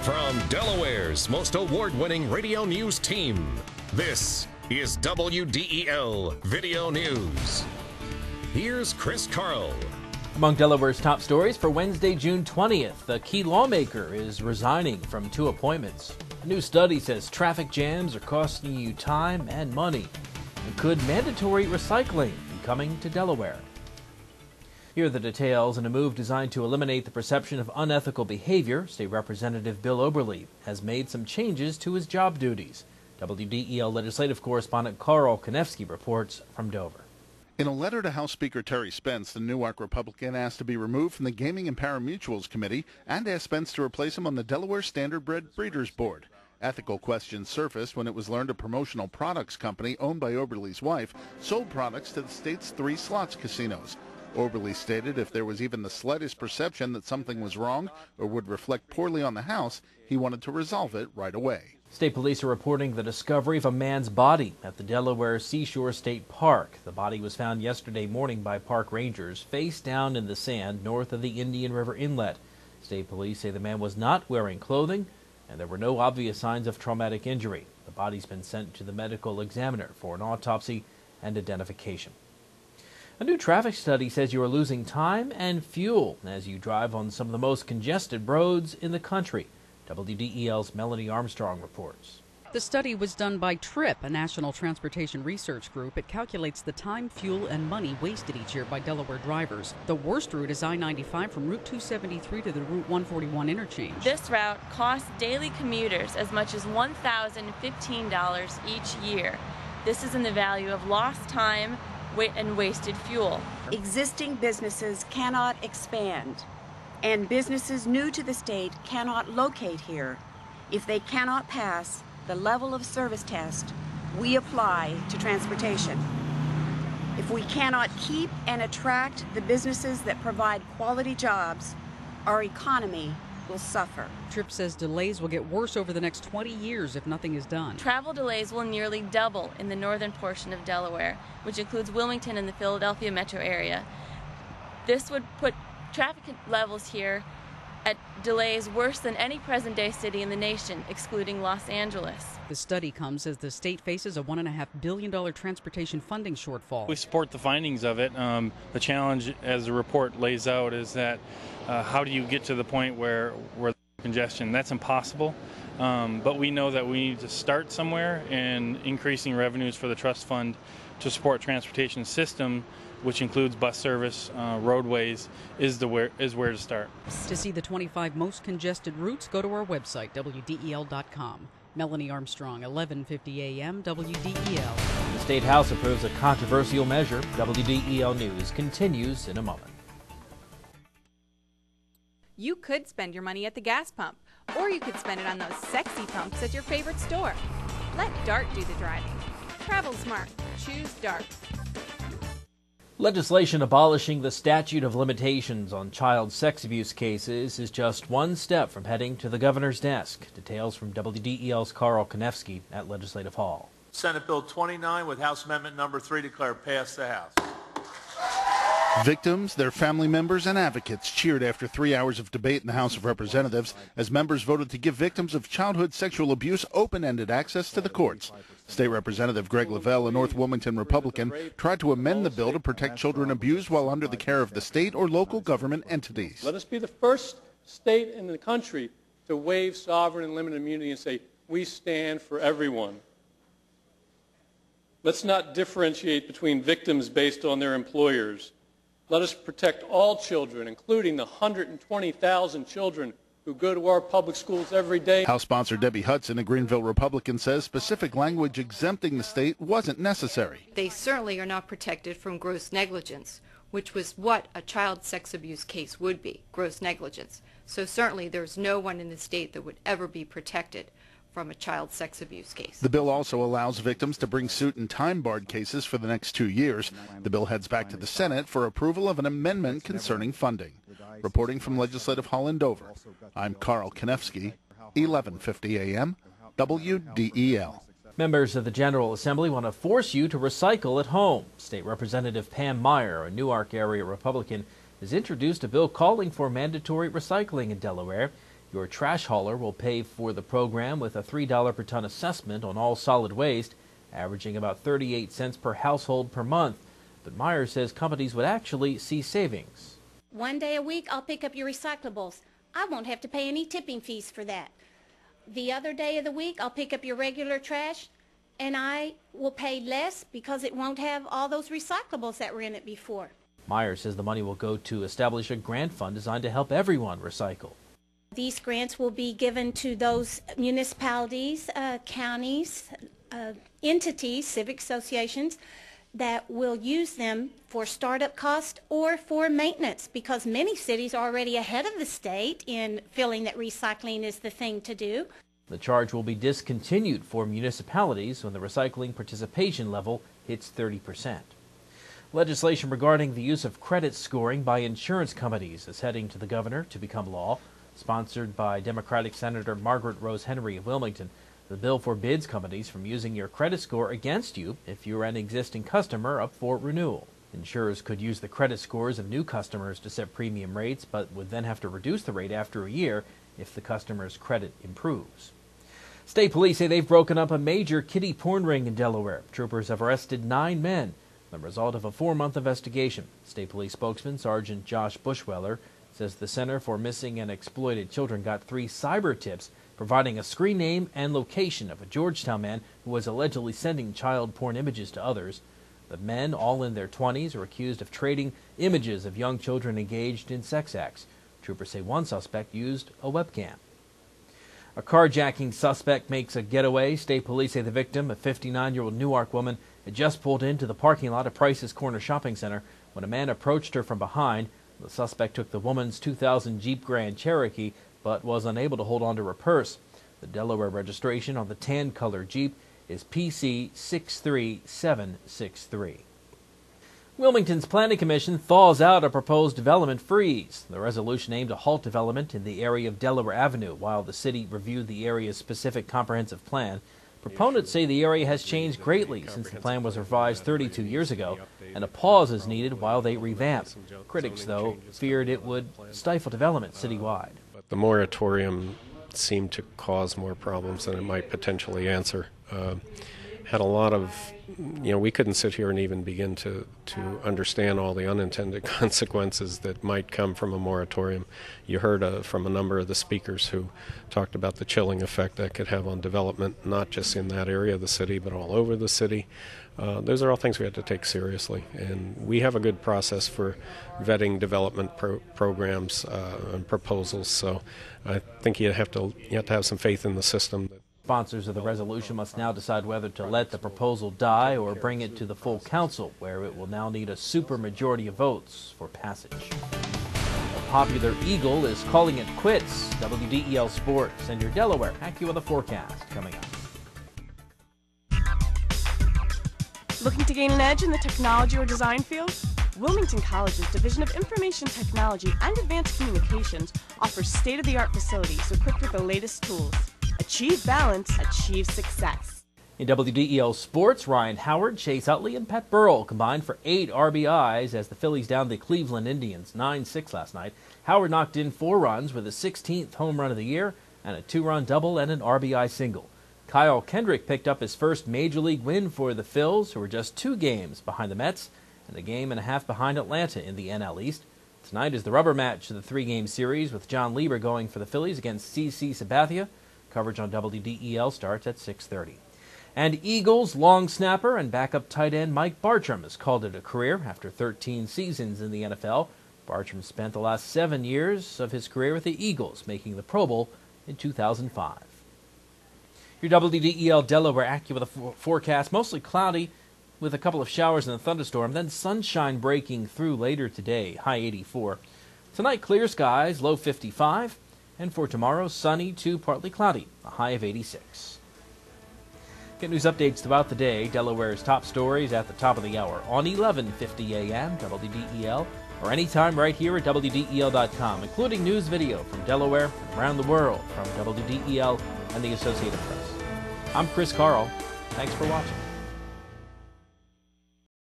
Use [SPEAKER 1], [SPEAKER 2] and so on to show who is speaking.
[SPEAKER 1] From Delaware's most award-winning radio news team, this is WDEL Video News. Here's Chris Carl.
[SPEAKER 2] Among Delaware's top stories for Wednesday, June 20th, a key lawmaker is resigning from 2 appointments. A new study says traffic jams are costing you time and money. And could mandatory recycling be coming to Delaware? Here are the details. In a move designed to eliminate the perception of unethical behavior, State Representative Bill Oberle has made some changes to his job duties. WDEL legislative correspondent Carl Konevsky reports from Dover.
[SPEAKER 3] In a letter to House Speaker Terry Spence, the Newark Republican asked to be removed from the Gaming and Paramutuals Committee and asked Spence to replace him on the Delaware Standardbred Breeders Board. Ethical questions surfaced when it was learned a promotional products company owned by Oberle's wife sold products to the state's 3 slots casinos. Oberle stated if there was even the slightest perception that something was wrong or would reflect poorly on the House, he wanted to resolve it right away.
[SPEAKER 2] State police are reporting the discovery of a man's body at the Delaware Seashore State Park. The body was found yesterday morning by park rangers face down in the sand north of the Indian River Inlet. State police say the man was not wearing clothing and there were no obvious signs of traumatic injury. The body's been sent to the medical examiner for an autopsy and identification. A new traffic study says you are losing time and fuel as you drive on some of the most congested roads in the country. WDEL's Melanie Armstrong reports.
[SPEAKER 4] The study was done by TRIP, a national transportation research group. It calculates the time, fuel, and money wasted each year by Delaware drivers. The worst route is I-95 from Route 273 to the Route 141 interchange.
[SPEAKER 5] This route costs daily commuters as much as $1,015 each year. This is in the value of lost time and wasted fuel.
[SPEAKER 6] Existing businesses cannot expand, and businesses new to the state cannot locate here. If they cannot pass the level of service test we apply to transportation. If we cannot keep and attract the businesses that provide quality jobs, our economy will suffer.
[SPEAKER 4] TRIP says delays will get worse over the next 20 years if nothing is done.
[SPEAKER 5] Travel delays will nearly double in the northern portion of Delaware, which includes Wilmington and the Philadelphia metro area. This would put traffic levels here at delays worse than any present-day city in the nation, excluding Los Angeles.
[SPEAKER 4] The study comes as the state faces a $1.5 billion transportation funding shortfall.
[SPEAKER 7] We support the findings of it. The challenge, as the report lays out, is that how do you get to the point where congestion? That's impossible. But we know that we need to start somewhere, and increasing revenues for the trust fund to support transportation system, which includes bus service, roadways, is where to start.
[SPEAKER 4] To see the 25 most congested routes, go to our website, WDEL.com. Melanie Armstrong, 1150 AM, WDEL.
[SPEAKER 2] The State House approves a controversial measure. WDEL News continues in a moment.
[SPEAKER 8] You could spend your money at the gas pump, or you could spend it on those sexy pumps at your favorite store. Let DART do the driving. Travel smart. Choose DART.
[SPEAKER 2] Legislation abolishing the statute of limitations on child sex abuse cases is just one step from heading to the governor's desk. Details from WDEL's Carl Konevsky at Legislative Hall.
[SPEAKER 9] Senate Bill 29 with House Amendment number 3 declared passed the House.
[SPEAKER 3] Victims, their family members, and advocates cheered after 3 hours of debate in the House of Representatives as members voted to give victims of childhood sexual abuse open-ended access to the courts. State Representative Greg Lavelle, a North Wilmington Republican, tried to amend the bill to protect children abused while under the care of the state or local government entities.
[SPEAKER 10] Let us be the first state in the country to waive sovereign and limited immunity and say, we stand for everyone. Let's not differentiate between victims based on their employers. Let us protect all children, including the 120,000 children who go to our public schools every day.
[SPEAKER 3] House sponsor Debbie Hudson, a Greenville Republican, says specific language exempting the state wasn't necessary.
[SPEAKER 11] They certainly are not protected from gross negligence, which was what a child sex abuse case would be, gross negligence. So certainly there's no one in the state that would ever be protected from a child sex abuse case.
[SPEAKER 3] The bill also allows victims to bring suit in time-barred cases for the next 2 years. The bill heads back to the Senate for approval of an amendment concerning funding. Reporting from Legislative Hall in Dover, I'm Carl Konevsky, 1150 AM, WDEL.
[SPEAKER 2] Members of the General Assembly want to force you to recycle at home. State Representative Pam Meyer, a Newark area Republican, has introduced a bill calling for mandatory recycling in Delaware. Your trash hauler will pay for the program with a $3 per ton assessment on all solid waste, averaging about 38 cents per household per month. But Myers says companies would actually see savings.
[SPEAKER 12] One day a week, I'll pick up your recyclables. I won't have to pay any tipping fees for that. The other day of the week, I'll pick up your regular trash, and I will pay less because it won't have all those recyclables that were in it before.
[SPEAKER 2] Myers says the money will go to establish a grant fund designed to help everyone recycle.
[SPEAKER 12] These grants will be given to those municipalities, counties, entities, civic associations that will use them for startup cost or for maintenance, because many cities are already ahead of the state in feeling that recycling is the thing to do.
[SPEAKER 2] The charge will be discontinued for municipalities when the recycling participation level hits 30%. Legislation regarding the use of credit scoring by insurance companies is heading to the governor to become law. Sponsored by Democratic Senator Margaret Rose Henry of Wilmington, the bill forbids companies from using your credit score against you if you're an existing customer up for renewal. Insurers could use the credit scores of new customers to set premium rates, but would then have to reduce the rate after a year if the customer's credit improves. State police say they've broken up a major kiddie porn ring in Delaware. Troopers have arrested 9 men, the result of a 4-month investigation. State Police spokesman Sergeant Josh Bushweller says the Center for Missing and Exploited Children got 3 cyber tips providing a screen name and location of a Georgetown man who was allegedly sending child porn images to others. The men, all in their 20s, are accused of trading images of young children engaged in sex acts. Troopers say one suspect used a webcam. A carjacking suspect makes a getaway. State police say the victim, a 59-year-old Newark woman, had just pulled into the parking lot of Price's Corner Shopping Center when a man approached her from behind. The suspect took the woman's 2000 Jeep Grand Cherokee, but was unable to hold on to her purse. The Delaware registration on the tan-colored Jeep is PC 63763. Wilmington's Planning Commission thaws out a proposed development freeze. The resolution aimed to halt development in the area of Delaware Avenue while the city reviewed the area's specific comprehensive plan. Proponents say the area has changed greatly since the plan was revised 32 years ago, and a pause is needed while they revamp. Critics, though, feared it would stifle development citywide.
[SPEAKER 13] The moratorium seemed to cause more problems than it might potentially answer. Had a lot of, we couldn't sit here and even begin to understand all the unintended consequences that might come from a moratorium. You heard from a number of the speakers who talked about the chilling effect that could have on development, not just in that area of the city, but all over the city. Those are all things we have to take seriously, and we have a good process for vetting development programs and proposals. So I think you have to have some faith in the system.
[SPEAKER 2] Sponsors of the resolution must now decide whether to let the proposal die or bring it to the full council, where it will now need a supermajority of votes for passage. A popular Eagle is calling it quits. WDEL Sports and your Delaware AccuWeather forecast coming up.
[SPEAKER 14] Looking to gain an edge in the technology or design field? Wilmington College's Division of Information Technology and Advanced Communications offers state-of-the-art facilities equipped with the latest tools. Achieve balance, achieve success.
[SPEAKER 2] In WDEL Sports, Ryan Howard, Chase Utley, and Pat Burrell combined for 8 RBIs as the Phillies downed the Cleveland Indians 9-6 last night. Howard knocked in 4 runs with his 16th home run of the year and a 2-run double and an RBI single. Kyle Kendrick picked up his first Major League win for the Phils, who were just 2 games behind the Mets and a game and a half behind Atlanta in the NL East. Tonight is the rubber match of the 3-game series with John Lieber going for the Phillies against CC Sabathia. Coverage on WDEL starts at 6:30. And Eagles long snapper and backup tight end Mike Bartram has called it a career after 13 seasons in the NFL. Bartram spent the last 7 years of his career with the Eagles, making the Pro Bowl in 2005. Your WDEL Delaware AccuWeather forecast, mostly cloudy with a couple of showers and a thunderstorm, then sunshine breaking through later today, high 84. Tonight, clear skies, low 55. And for tomorrow, sunny to partly cloudy, a high of 86. Get news updates throughout the day. Delaware's top stories at the top of the hour on 11:50 a.m. WDEL, or anytime right here at WDEL.com, including news video from Delaware and around the world from WDEL and the Associated Press. I'm Chris Carl. Thanks for watching.